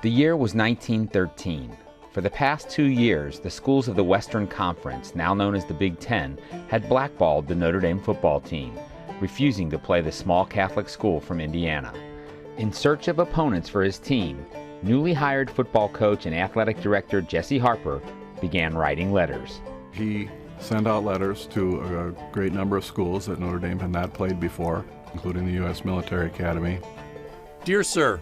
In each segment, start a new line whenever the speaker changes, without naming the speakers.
The year was 1913. For the past 2 years, the schools of the Western Conference, now known as the Big Ten, had blackballed the Notre Dame football team, refusing to play the small Catholic school from Indiana. In search of opponents for his team, newly hired football coach and athletic director Jesse Harper began writing letters.
He sent out letters to a great number of schools that Notre Dame had not played before, including the U.S. Military Academy.
Dear Sir,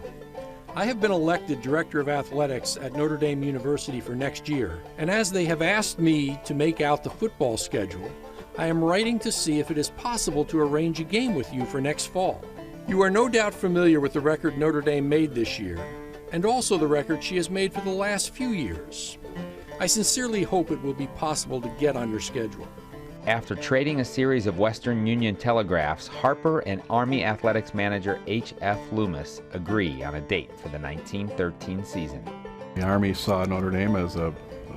I have been elected Director of Athletics at Notre Dame University for next year, and as they have asked me to make out the football schedule, I am writing to see if it is possible to arrange a game with you for next fall. You are no doubt familiar with the record Notre Dame made this year, and also the record she has made for the last few years. I sincerely hope it will be possible to get on your schedule.
After trading a series of Western Union telegraphs, Harper and Army Athletics manager H.F. Loomis agree on a date for the 1913 season.
The Army saw Notre Dame as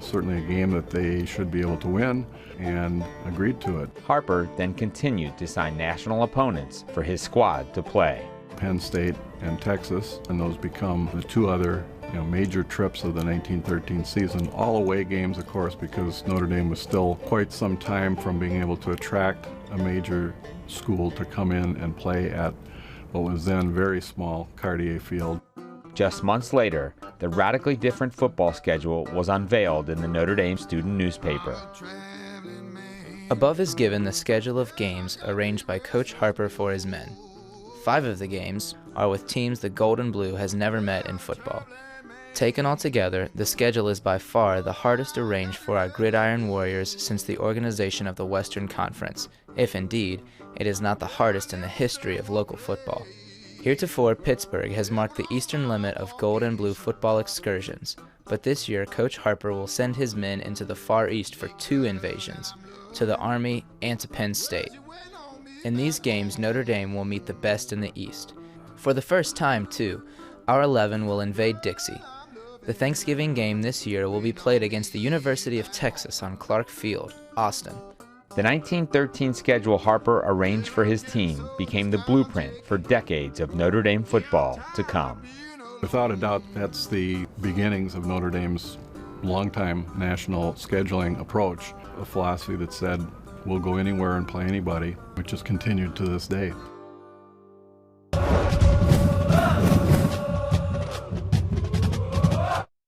certainly a game that they should be able to win and agreed to it.
Harper then continued to sign national opponents for his squad to play.
Penn State and Texas, and those become the two other major trips of the 1913 season. All away games, of course, because Notre Dame was still quite some time from being able to attract a major school to come in and play at what was then very small Cartier Field.
Just months later, the radically different football schedule was unveiled in the Notre Dame student newspaper.
Above is given the schedule of games arranged by Coach Harper for his men. 5 of the games are with teams the Gold and Blue has never met in football. Taken all together, the schedule is by far the hardest arranged for our Gridiron Warriors since the organization of the Western Conference, if indeed it is not the hardest in the history of local football. Heretofore, Pittsburgh has marked the eastern limit of Gold and Blue football excursions, but this year Coach Harper will send his men into the Far East for 2 invasions, to the Army and to Penn State. In these games, Notre Dame will meet the best in the East. For the first time, too, our 11 will invade Dixie. The Thanksgiving game this year will be played against the University of Texas on Clark Field, Austin.
The 1913 schedule Harper arranged for his team became the blueprint for decades of Notre Dame football to come.
Without a doubt, that's the beginnings of Notre Dame's longtime national scheduling approach, a philosophy that said, we'll go anywhere and play anybody, which has continued to this day.